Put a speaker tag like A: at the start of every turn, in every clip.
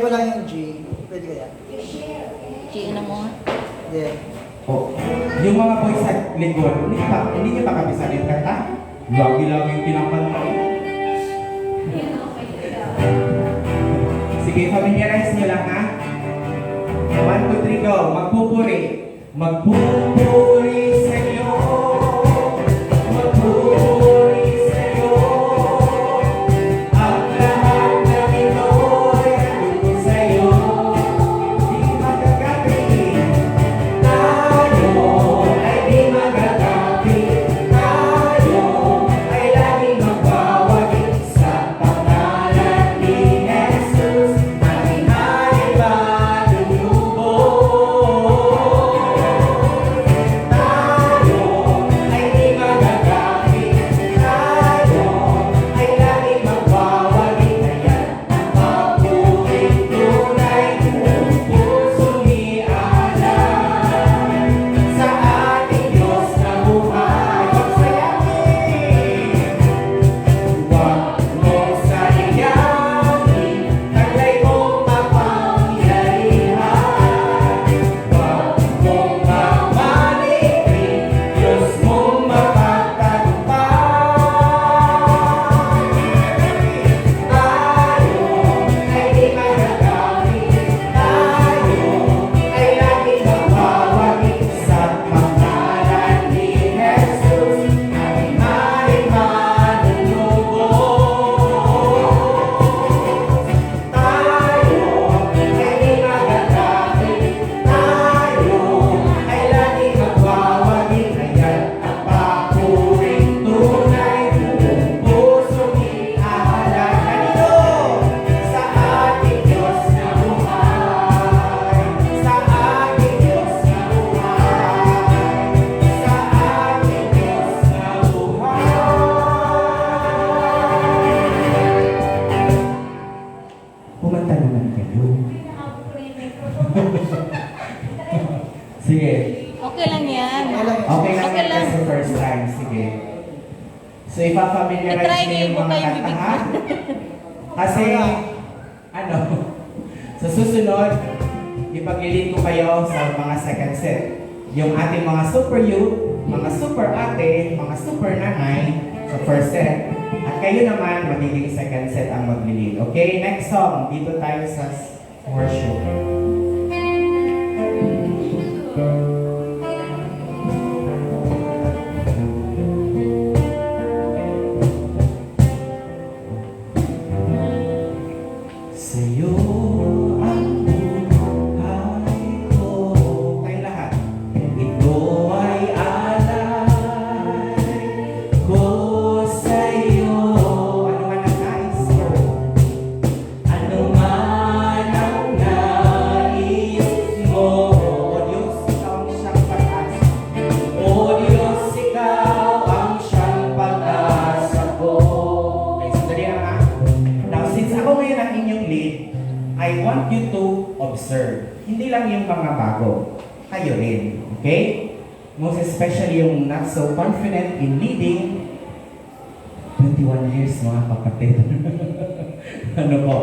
A: mo lang yung G. Pwede kaya?
B: G, ano mo?
A: Yeah.
C: Oh, yung mga boys sa likod, hindi niyo pa kabisado yung kanta? Lagi-lagi yung kinakanta. Sige, familiarize niyo lang ha. 1, 2, 3, go. Magpupuri. Magpupuri sa'yo. Magpupuri sa'yo. Ang lahat ng ito'y nandun sa'yo. Di magagabi. Tayo ay di magagabi. Tayo ay laging magbawagi sa pangalan ni Jesus. Ating hari manunubos. Tayo ay di magagabi. Tayo ay laging magbawagi. Kaya ang papuring tunay kung pusong ialay sa ating Diyos na buhay. Pagsayamin, huwag mong sayangin, taglay mong mapangyarihan. Huwag mong mamalitin, Diyos mong mapagtagumpay. Tayo ay di magagabi. Tayo ay laging magbawagi sa pangalan ni Jesus. Ating maring manunubos. Tayo ay di magagabi. Tayo ay laging magbawagi. Kaya ang papuring tunay buong pusong iaalay. Kanino? Sa ating Diyos na buhay. Sa ating Diyos na buhay. Sa ating Diyos na buhay. Kumanta naman kayo. Sige.
B: Okay lang yan.
A: Okay lang.
C: Okay lang
B: Okay
C: yan
B: lang.
C: kasi first time. Sige. So, ipapamiliarize
B: I-try
C: niyo yung
B: mo
C: mga
B: kayo
C: kanta,
B: bibig
C: ha? Kasi, ano, sa susunod, ipaglilid ko kayo sa mga second set. Yung ating mga super youth, mga super ate, mga super nanay sa first set. At kayo naman, magiging second set ang maglilid. Okay, next song. Dito tayo sa worship. Sa'yo ang buhay ko. Tayong lahat. Ito ay alay ko sa'yo. Ano man ang nais ko. Ano man ang nais mo. O Diyos, ikaw ang siyang pag-asa. O Diyos, ikaw ang siyang pag-asa ko. Okay, sandali lang ha. Now, since ako ngayon ang inyong lead, I want you to observe. Hindi lang yung mga bago. Kayo rin. Okay? Most especially yung not so confident in leading. 21 years, mga kapatid. Ano po?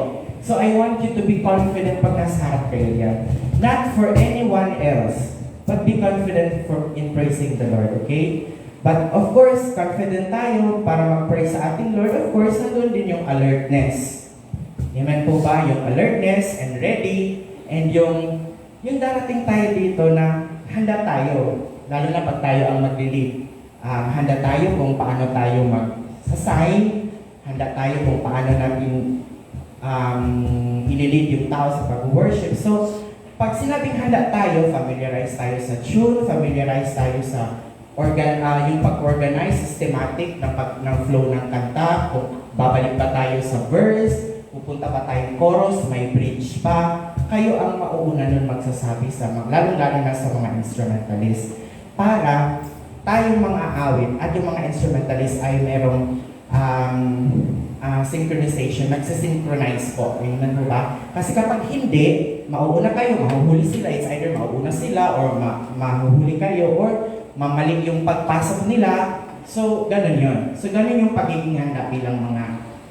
C: So, I want you to be confident pag nasa harap kayo yan. Not for anyone else, but be confident in praising the Lord. Okay? But of course, confident tayo para mag-praise sa ating Lord. Of course, nandun din yung alertness. Amen po ba? Yung alertness and ready. And yung darating tayo dito na handa tayo. Lalo na pag tayo ang mag-lead. Handa tayo kung paano tayo mag-assign. Handa tayo kung paano natin ililid yung tao sa pag-worship. So, pag sinabing handa tayo, familiarize tayo sa tune, familiarize tayo sa yung pag-organize, systematic ng flow ng kanta, kung babalik pa tayo sa verse, pupunta pa tayong chorus, may bridge pa. Kayo ang mauuna nun magsasabi sa lalo-lalo na sa mga instrumentalist. Para tayong mga awit at yung mga instrumentalist ay merong synchronization, nagsisynchronize po. Ayun po ba? Kasi kapag hindi, mauuna kayo, mahuhuli sila. It's either mauuna sila or mahuhuli kayo or mamali yung pagpasok nila. So, ganun yun. So, ganun yung pagiging handa bilang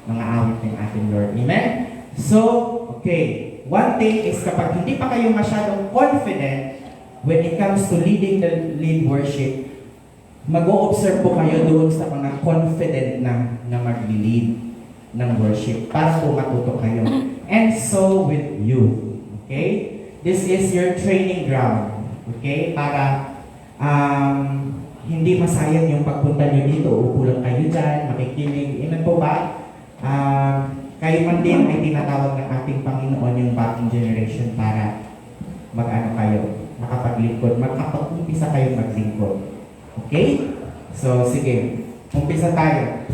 C: mga awit ng ating Lord. Amen? So, okay. one thing is kapag hindi pa kayo masyadong confident when it comes to leading the lead worship, mag-o-observe po kayo doon sa mga confident na mag-lead ng worship para po matuto kayo. And so with you. Okay? This is your training ground. Okay? Para hindi masayang yung pagpunta nyo dito. Upo lang kayo dyan, makikinig. Ilan po ba? Kayo man din ay tinatawag ng ating Panginoon yung bagong generation para mag-ano kayo, makapaglingkod, makapag-umpisa kayo maglingkod. Okay? So, sige. Umpisa tayo.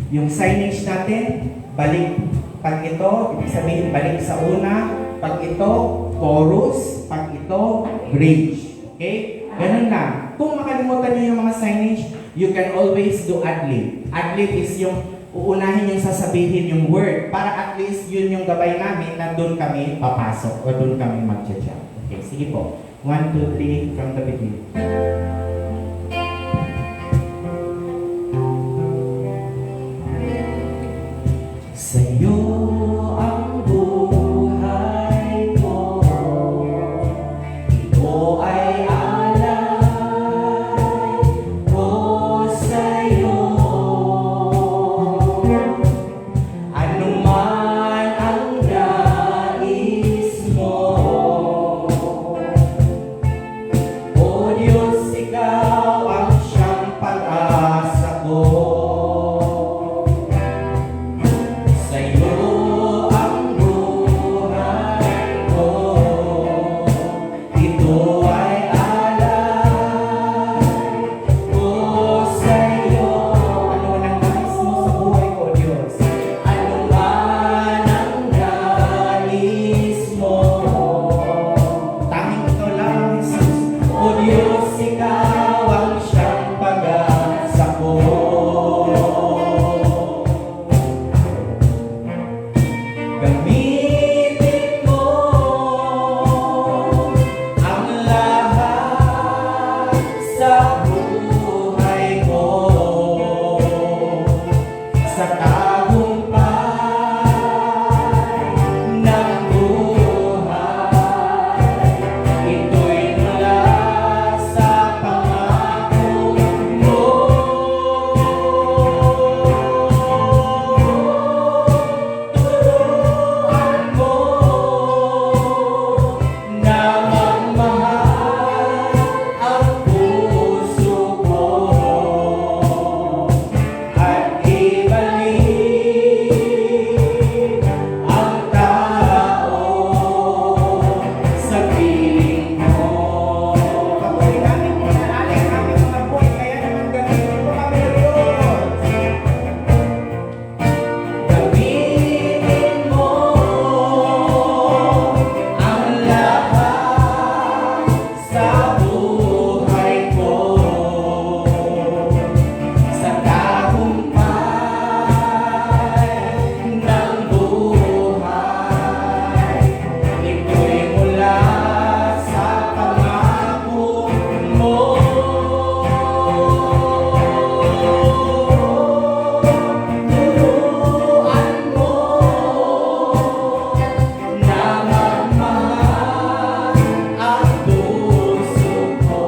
C: Yung signage natin, balik. Pag ito, ibig sabihin balik sa una. Pag ito, chorus. Pag ito, bridge. Okay? Ganun lang. Kung makalimutan niyo yung mga signage, you can always do ad-lib. Ad-lib is yung uunahin yung sasabihin yung word para at least yun yung gabay namin na doon kami papasok o doon kami mag-jam. Okay, sige po. 1, 2, 3 from the beginning. Sa'yo ang buhay ko, ito ay alay ko sa'yo. Ano man ang nais mo, O Diyos, ikaw ang siyang pag-asa ko. Sa'yo ang buhay ko, ito ay alay ko sa'yo. Ano man ang nais mo sa buhay ko, Diyos? Ano man ang nais mo? Tanging ito lang, Jesus. O Diyos, ikaw ang siyang pag-asa ko. Gamitin mo ang lahat sa buhay ko, sa tagumpay ng buhay. Ito'y mula sa pangako mo. Turuan mo na magmahal ang puso ko at ibalik ang tao sa piling mo. Kapag namin pinalalik aming mga buhay, kaya naman gamitin mo kami, Diyos. Gamitin mo ang lahat sa buhay ko, sa tagumpay ng buhay. Ito'y mula sa pangako mo. Turuan mo na magmahal ang puso ko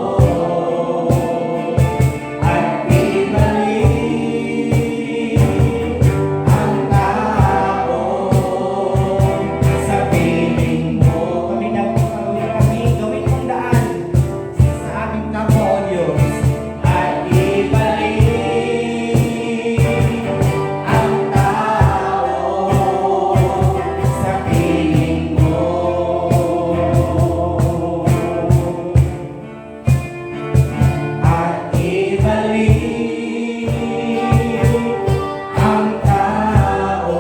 C: at ibalik ang tao sa piling mo. Kami gawin mong daan sa aming kapwa, O Diyos, at ibalik ang tao sa piling mo. At ibalik ang tao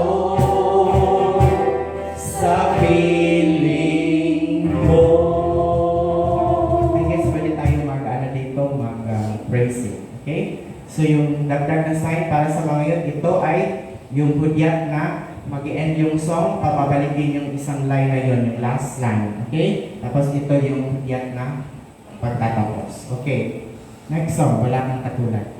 C: sa piling mo. I guess pwede tayo mag-ano dito, mag-praise it. Okay? So yung dagdag na sign para sa mga yun, ito ay yung hudyat na mag-end yung song, papabalikin yung isang line na yun, yung last line. Okay? Tapos ito yung hudyat na pagtatapos. Okay. Next song, wala kang katulad.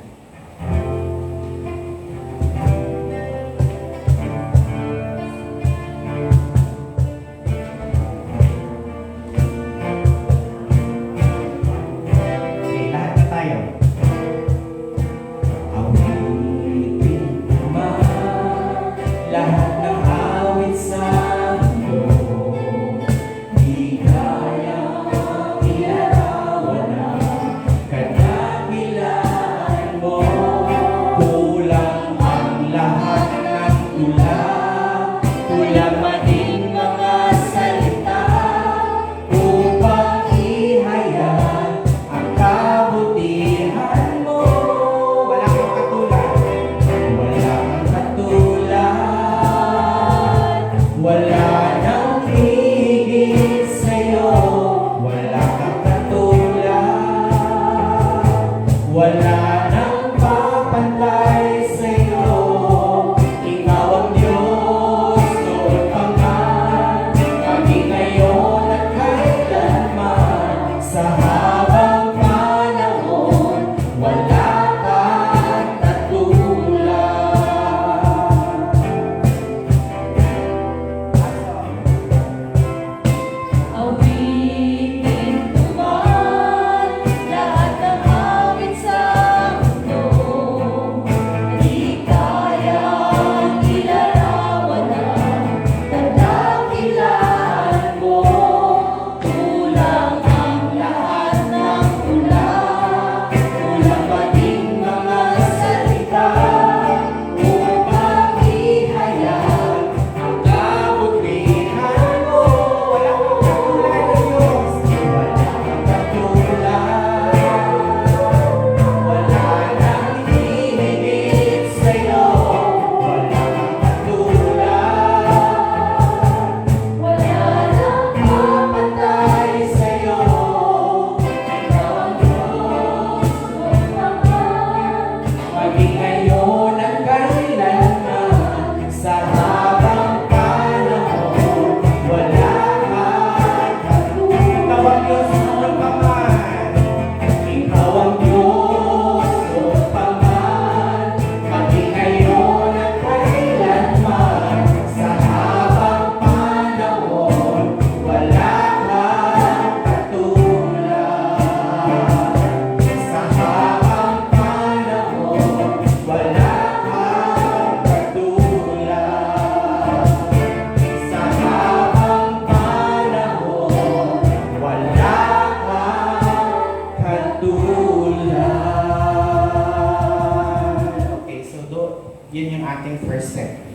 C: ating first set.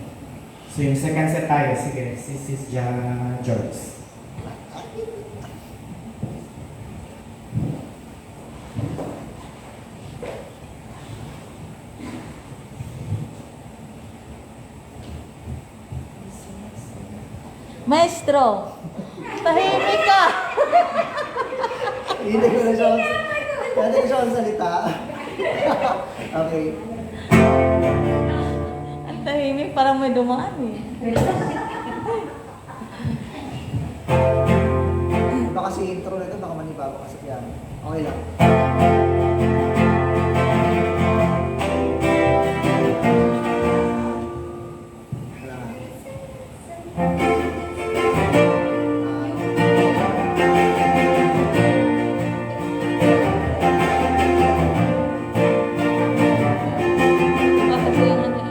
C: So yung second set tayo, sige, si Sis Joyce.
B: Maestro, tahimik ka.
A: Hindi ko na siya salita. Okay.
B: Ang tahimik, parang may dumaan eh.
A: Baka si intro nito, baka manibago kasi piano. Okay lang. Wala nga.
B: Iba kasi yung ano eh.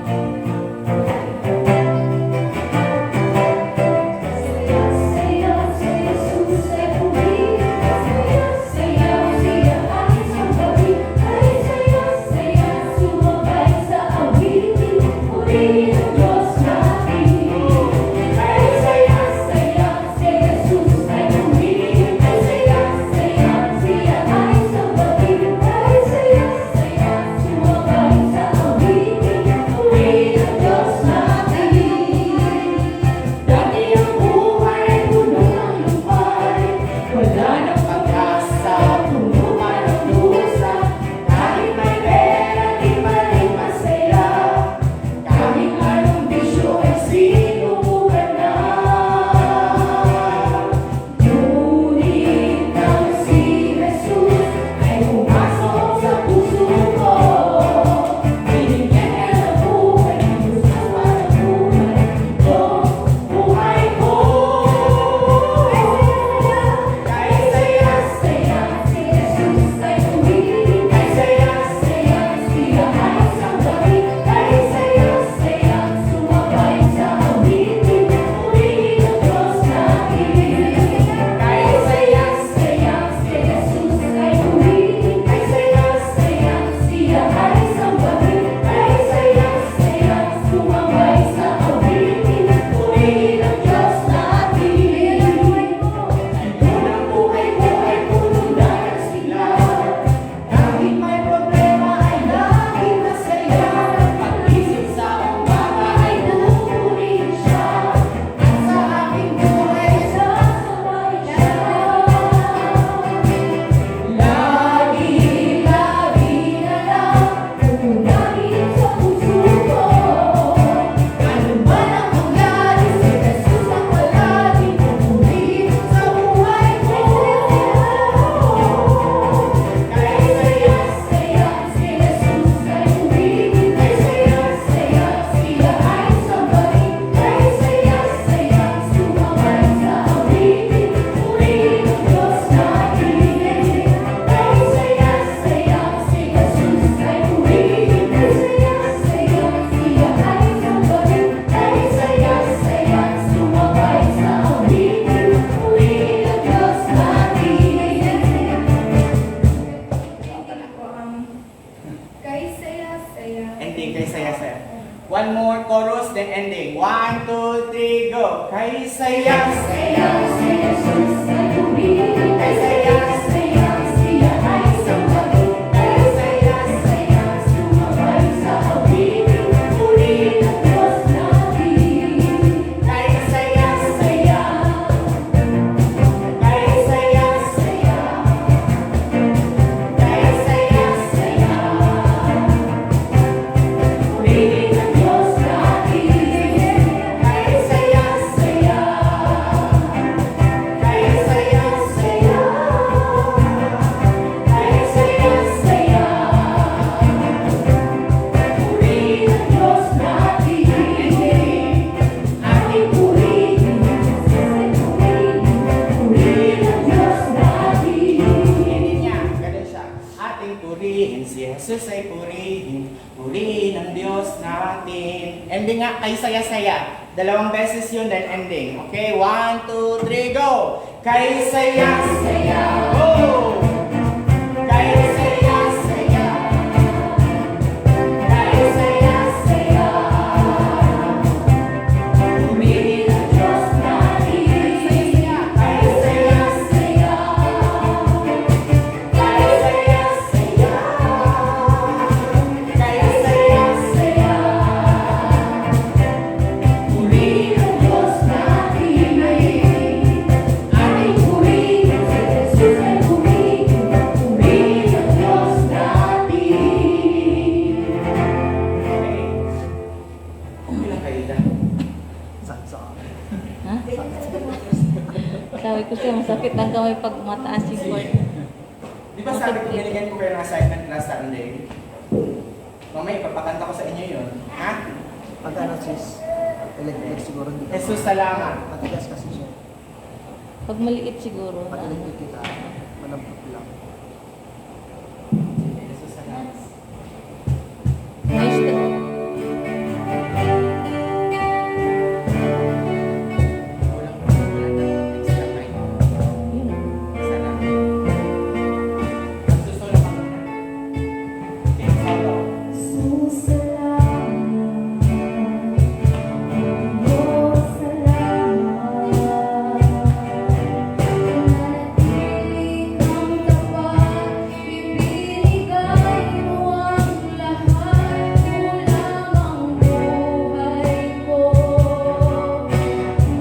C: Ending kay saya-saya. One more chorus, then ending. 1, 2, 3, go! Kay saya, saya, si Jesus ay pumili. Kay saya, saya, siya ay sumali. Kay saya, saya, sumabay sa awitin. Puri ng Diyos natin. Kay saya, saya. Kay saya, saya. Kay saya, saya. Puri ng Diyos natin. Kay saya, saya. Kay saya, saya. Kay saya, saya. Puri ng Diyos natin. Ating purihin, puri ng Diyos natin. Hindi niya, ganun siya. Ating purihin, si Jesus ay purihin, purihin ng Diyos natin. Ending nga, kay saya-saya. Dalawang beses yun, then ending. Okay, 1, 2, 3, go! Kay saya-saya. Go! Kay saya-saya. Kay saya-saya.
B: Hanggang may pag mataas yung chord.
C: Di ba sabi ko binigyan ko kayo ng assignment last Sunday? Mamaya ipapakanta ko sa inyo yun. Ha?
A: Pag ano sis, electric siguro hindi ka.
C: Jesus, salamat.
A: Matigas kasi siya.
B: Pag maliit siguro.
A: Pag electric kita, malambot lang.
C: Jesus, salamat.
B: Nice to.
C: Walang extra time.
B: Yun.
C: Salamat. Susunod ka muna. Okay, follow.
B: Jesus, salamat. Oh Diyos, salamat. Nananatili kang tapat, ibinigay mo ang lahat, kulang ang buhay ko.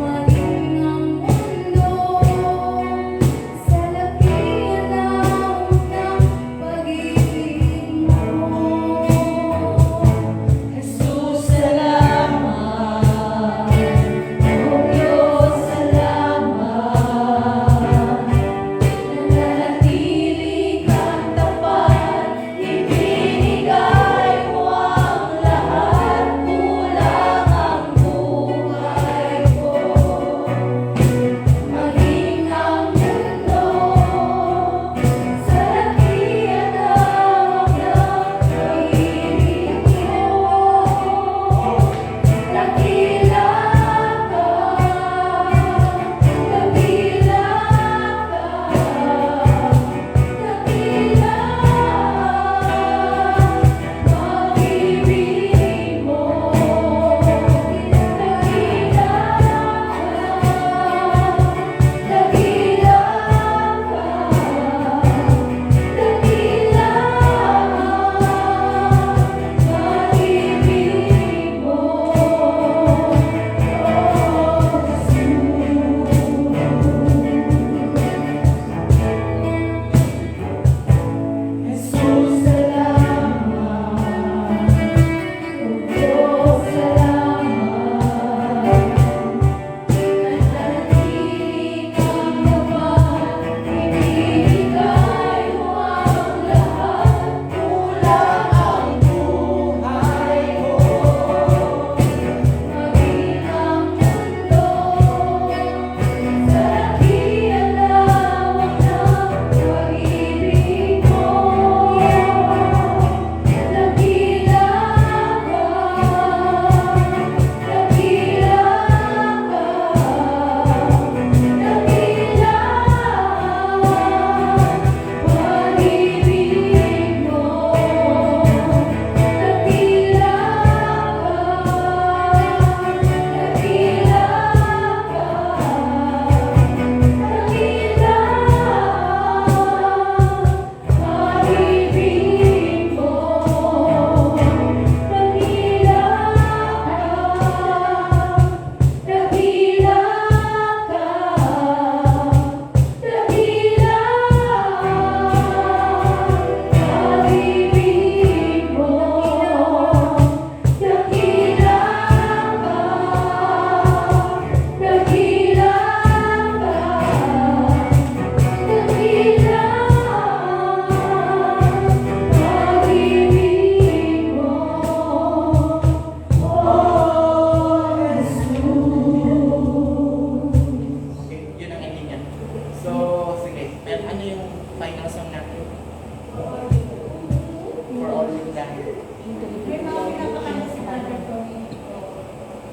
B: Maging ang mundo sa lakihan ng pag-ibig mo. Dakila ka, dakila pag-ibig mo. Jesus, salamat. Oh Diyos, salamat. Nananatili kang tapat, ibinigay mo ang lahat, kulang ang buhay ko. Maging ang mundo sa lakihan lamang ng pag-ibig mo. Dakila ka, pag-ibig mo.
C: Okay, yun ang ending niya. So, sige. Pero ano yung final song natin? For all you've done.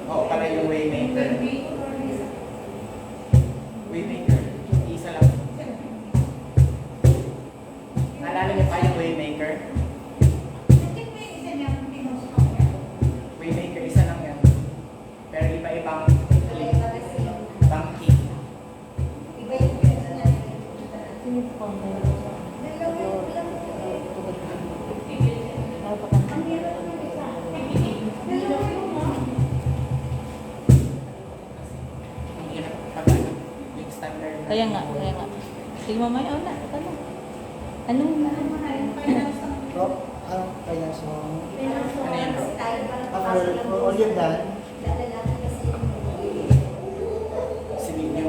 C: Oo, pala yung Waymaker. Waymaker. Isa lang. Naalala niyo pa yung Waymaker? Waymaker, isa lang yan. Pero iba-ibang ibang key. Ang hirap pag ano, yung standard.
B: Kaya nga. Sige mamaya, wala. Tanong. Ano na?
A: Bro, ano kaya so?
C: Ano yan, bro?
A: For all you've done,
C: Si Video.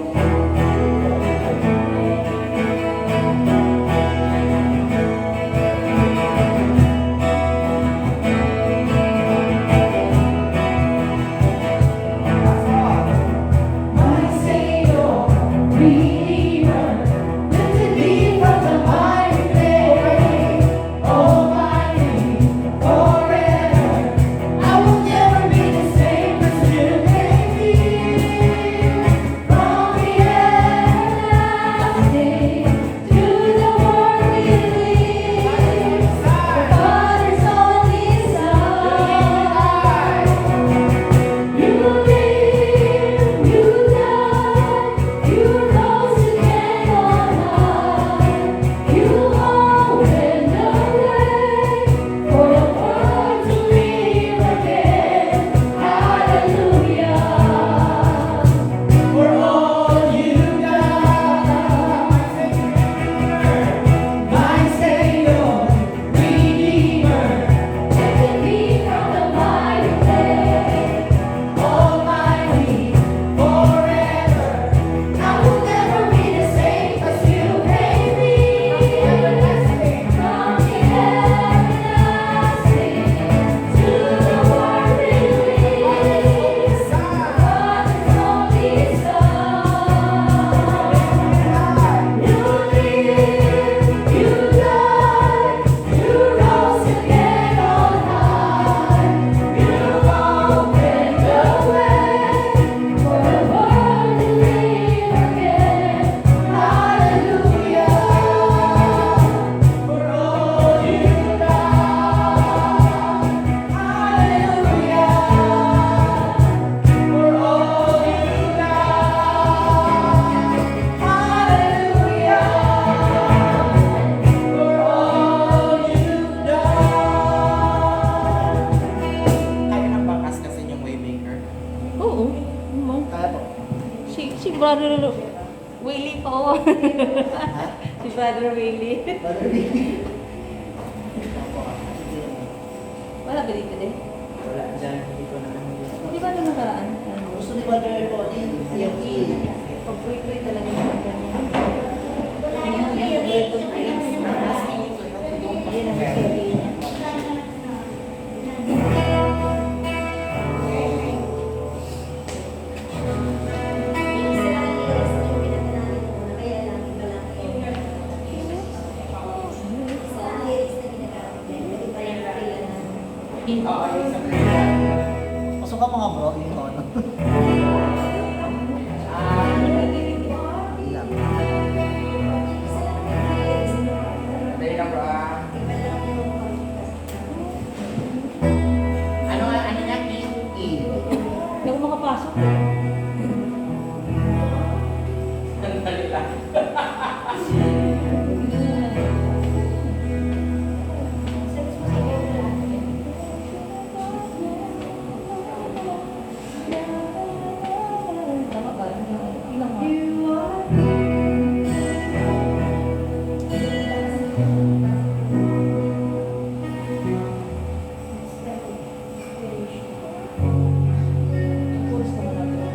A: Ha?
B: Si Father Willie.
A: Brother Willie.
B: Wala ba dito din?
C: Wala dyan, hindi ko na ano yun.
B: Di ba nung nakaraan?
A: Gusto ni Brother Tony, CFC.
B: Pag-pray talaga yung ganyan. Yan, yan, breath of praise. Yan ang sabihin niya.
A: Pasok ka mga bro, yung tono. Ilang.
C: Dali lang bro ah. Ano niya? E.
B: Hindi ako makapasok.
C: Dali lang.
B: Tama ba? Ilang mo? Pulis naman natin.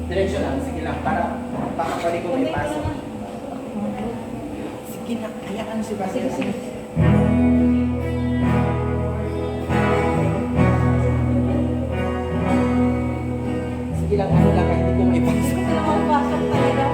C: Diretso lang, sige lang. Para pwede ko may pasok. Sige na, hayaan si Pastor.
B: Sige, sige.
C: Sige lang, ano lang, hindi ko may pasok.
B: Hindi ako makapasok talaga.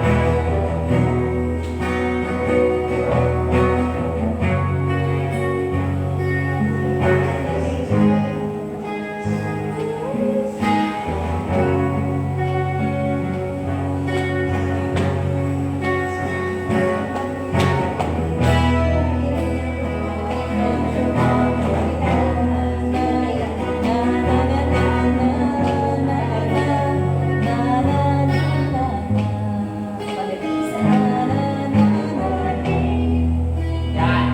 C: Yan.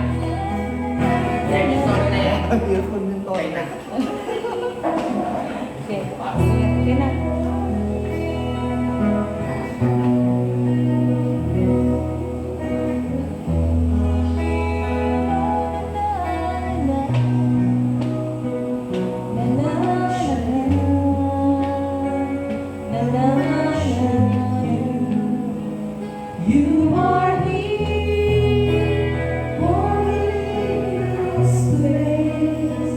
C: Yan, sorry na yan.
A: Ang earphone yung tono.
C: Okay na.
B: Okay. Okay na.
C: You are here, walking in this place.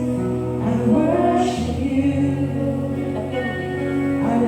C: I worship you. I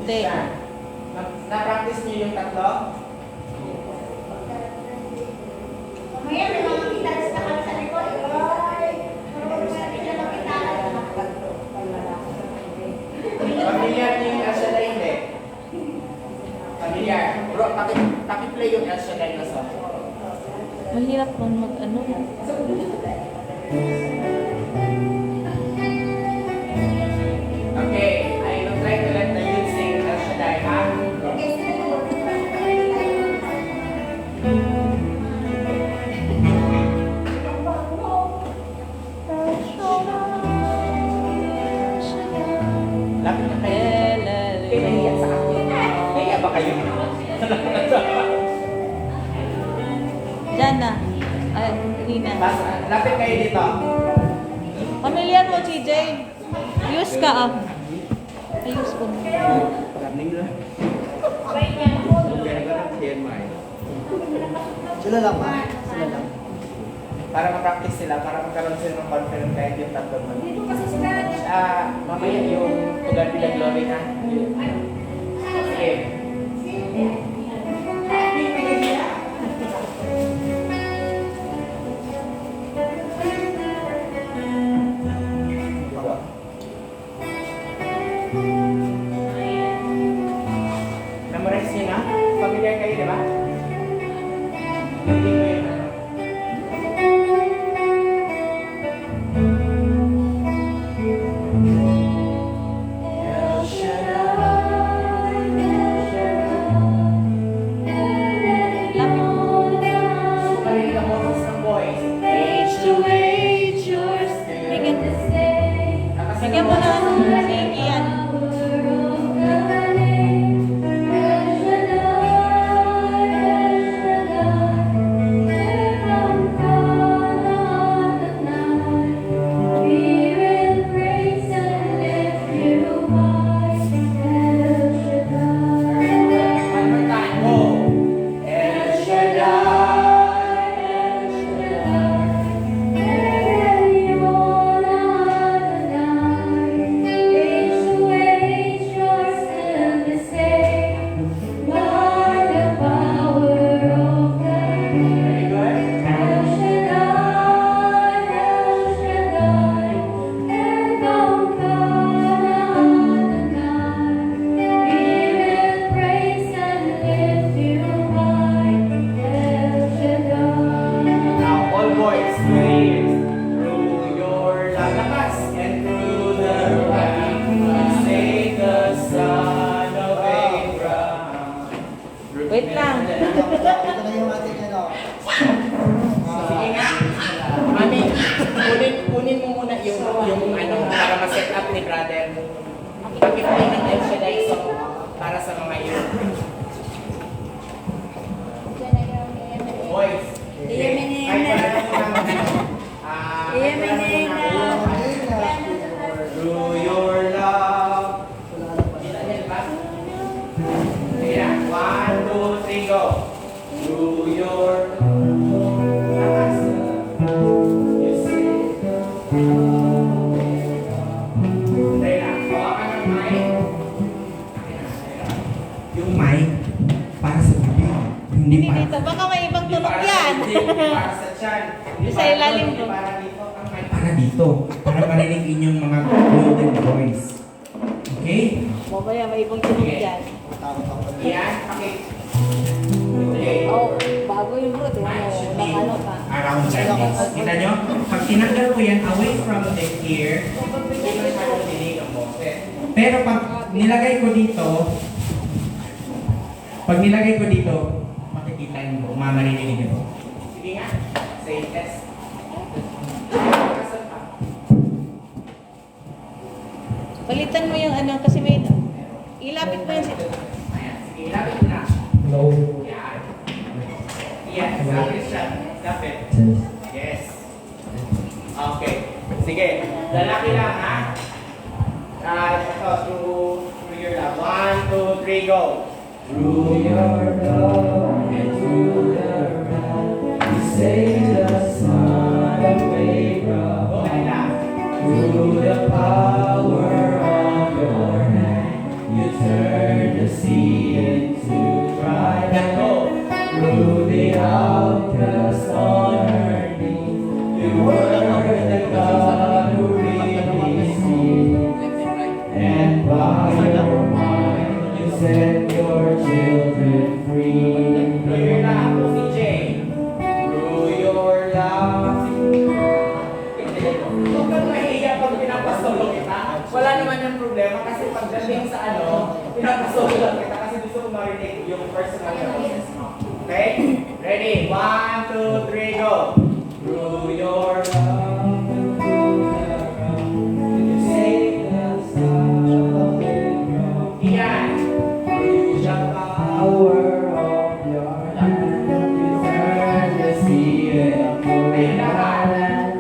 B: Hindi.
C: Na-practice niyo yung tatlo?
D: Mamaya may mga gitaris na kami sa likod. Ay, hindi na makitala.
C: Familiar niyo yung El Shaddai, hindi? Familiar. Bro, pakiplay yung El Shaddai na song.
B: Mahirap man mag-ano.
C: Okay, I will try to let the youth sing El Shaddai, ha? Lapit na kayo. Kaya sa akin. Kaya ba kayo?
B: Diyan na. Ay, hindi na.
C: Lapit kayo dito.
B: Pamilyan mo, TJ. Ayos ka ah. Ayos ko.
C: Running lang. Kaya ko ng TMI.
A: Sila lang ba? Sila lang.
C: Para ma-practice sila, para magkaroon sila ng confidence kahit yung tatlo mo.
D: Dito kasi sila.
C: Mamaya yung Tugan Bila Glory na. Sige. Memorize niyo na? Familiar kayo, di ba? Hindi ko yun. El Shaddai, El Shaddai. Sumarin ka boses ng boys.
B: Age to age, yours. Bigyan Bigyan mo na ano, sige yan.
C: One more time. Go. El Shaddai, El Shaddai. Very good. Now, all boys, please. Through your lakas and through the right, say the son of Abraham.
B: Wait lang.
A: Ito na yung ating ano.
C: Sige nga. Mami, kunin mo muna yung ano, para ma-set up ni brother. Pag-play ng El Shaddai song para sa mga yun. Boys. Kahit wala na muna kahit wala na muna Through your love. Kita niya, di ba? Sige na. 1, 2, 3, go. Through your lakas. You say. Sandali lang. Hawakan ng mic.
E: Yung mic para sa bibig, hindi
B: Hindi
E: para
B: dito. Baka may ibang
C: Hindi
B: tunog
C: para sa
B: yan.
C: hindi, hindi para sa tiyan. Hindi
B: Sa
C: para
B: ilalim
C: doon, hindi
B: to.
C: para dito. Ang mic.
E: para dito, para marinig inyong mga golden voice. Okay?
B: Mamaya may ibang tunog yan.
A: Takot ako.
C: Yan. Okay. Okay.
B: Oh, bago yung bro.
C: Mic should be
B: Ano pa.
E: Around like this. Kita nyo? Pag tinanggal ko yan away from the ear,
C: Hindi mo masyadong dinig ang boses.
E: pero pag nilagay ko dito, makikita nyo, mamarinig nyo.
C: Sige nga. Say test. Kasan pa?
B: Palitan mo yung ano kasi may ilapit mo yun.
C: Ayan. Sige, ilapit mo na.
E: No.
C: Yan. Yes. Lapit siya. Lapit. Yes. Okay. Sige. Lalaki lang, ha? Ito, through your love. 1, 2, 3, go.
E: Through your love and through the wrath, you saved the son of Abraham.
C: Go, Ayla.
E: Through the power of your hand, you turned
C: Huwag kang mahiya pag pinapasolo kita. Wala naman yung problema kasi pagdating sa pinapasolo lang kita kasi gusto ko marinig yung personal process mo. Okay? Ready? 1, 2, 3, go! Through your love and through the ground, you save us all from Iyan! Through the power of your love, you turn the sea and land.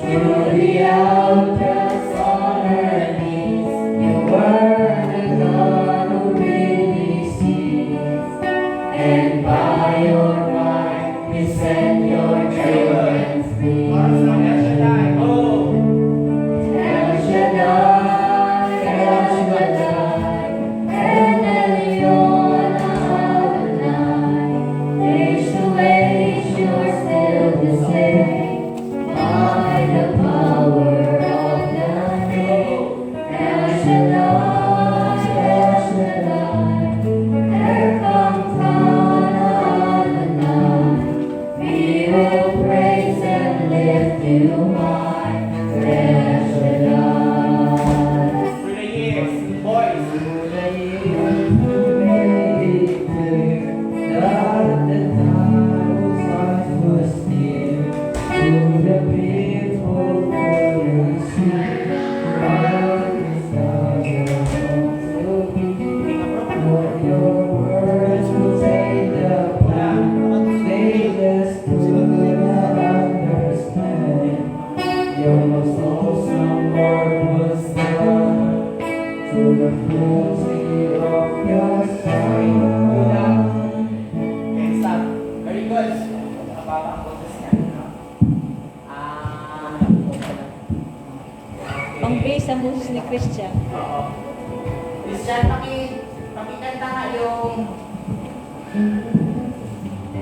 C: Through the outcasts on her knees, you were the God who really sees. And by your might, you send your children free. Oh, El Shaddai, El Shaddai, El Elyon Adonai. Age to age, you're still the same. By the power of the name, El Shaddai, El Shaddai, Erkamkana Adonai. We will praise and lift you high, El Shaddai. Through the years, boys. Through the years, you made it clear that the time was near. To the people couldn't see, God is not your home to be. But your words will take the plan. They just couldn't understand. Your most awesome work was done through the cruelty of your son. Okay, stop. Very good. Nakababa ang boses niya.
B: Pang-base ang boses ni Christian.
C: Oo. Christian, pakikanta nga yung...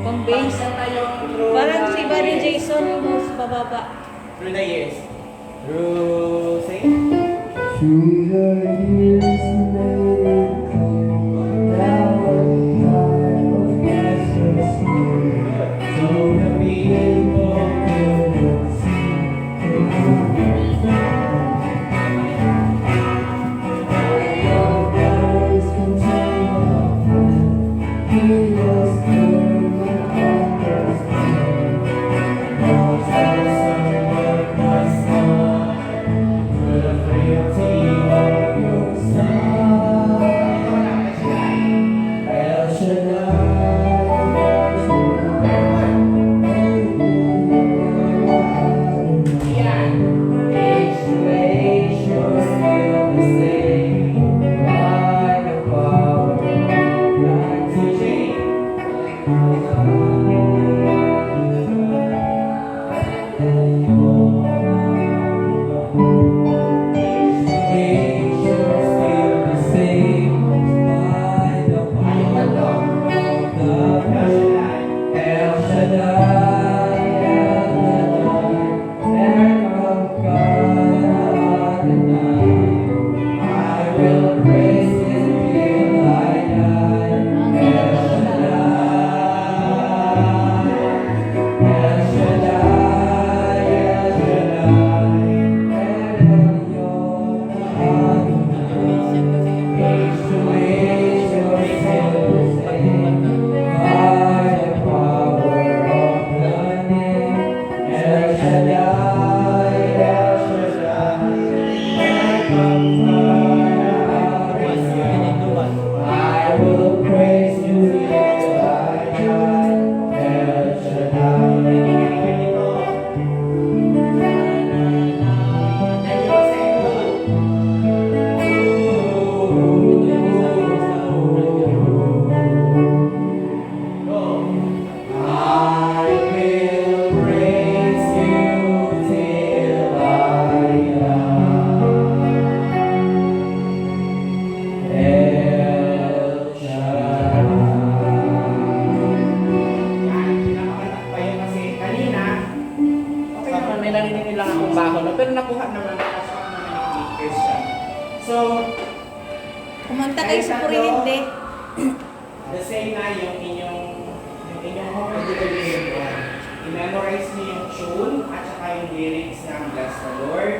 B: Pang-base.
C: Pakikanta yung through
B: Parang
C: the
B: si Barry
C: years.
B: Jason yung sa bababa.
C: Through the years. Through... Say?
E: Through the years you made it clear that what kind of answers here.
C: So the people
E: Couldn't see your words contain a plan. He was couldn't understand.
C: most awesome work was done through the frailty of your son. El Shaddai, El Shaddai. Iyan. Age to age, you're still the same. By the power of your teaching. Age, you're still the same. By the power of El Shaddai, El Adonai. I will praise Him till I die. El Shaddai, El Shaddai, El Shaddai, El Elyon Adonai. Age to age, you're still the same. By the power of the name, El Shaddai, El Shaddai, I will praise you till I die, El Shaddai. I will praise you till I die. El Shaddai. Yan, pinapakanta pa yun kasi kanina, okay naman, may narinig lang akong baho, no? Pero nakuha naman, nakuha naman ni Christian. So,
B: Kumanta kayo sa Purihinde.
C: the same na yung inyong homily hymn. I-memorize niyo yung tune at saka yung lyrics ng Bless the Lord.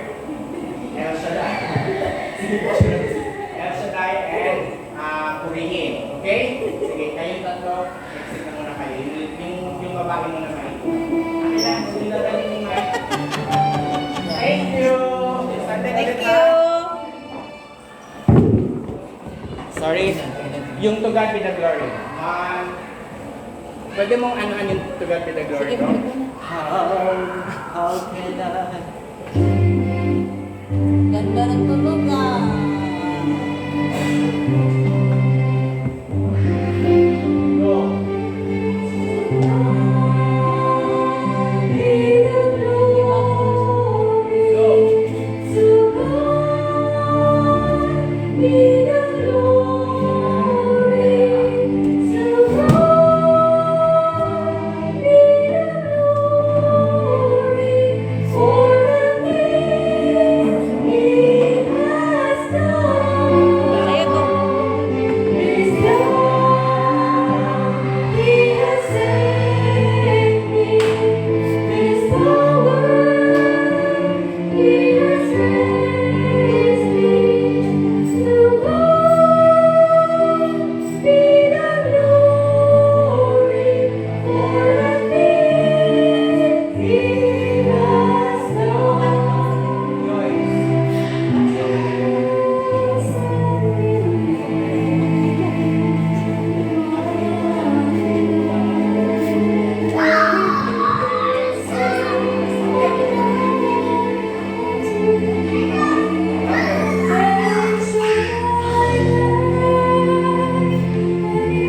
F: Sorry. Yung to God be the glory. Pwede mong ano-ano yung to God be the glory, bro?
A: How can I?
B: Ganda ng tunog ah. Sa'yo to.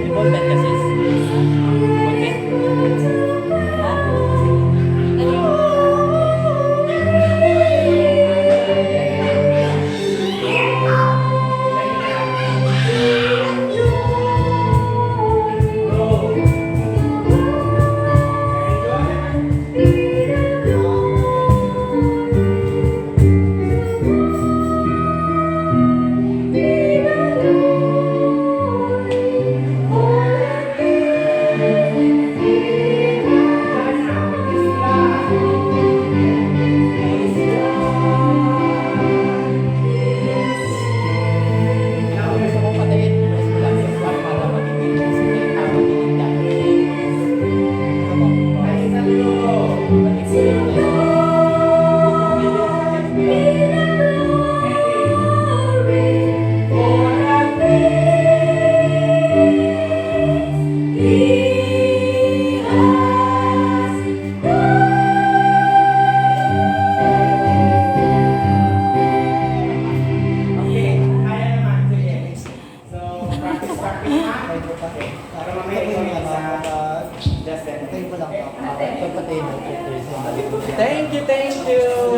B: Involvement kasi. Gusto ko patayin. Mas malaki yung para magiging tama din
F: Okay, kaya naman. Sige. So, practice ha. Para mamaya yung sa Justin.
A: Tayo ko lang.
F: Thank you, thank you.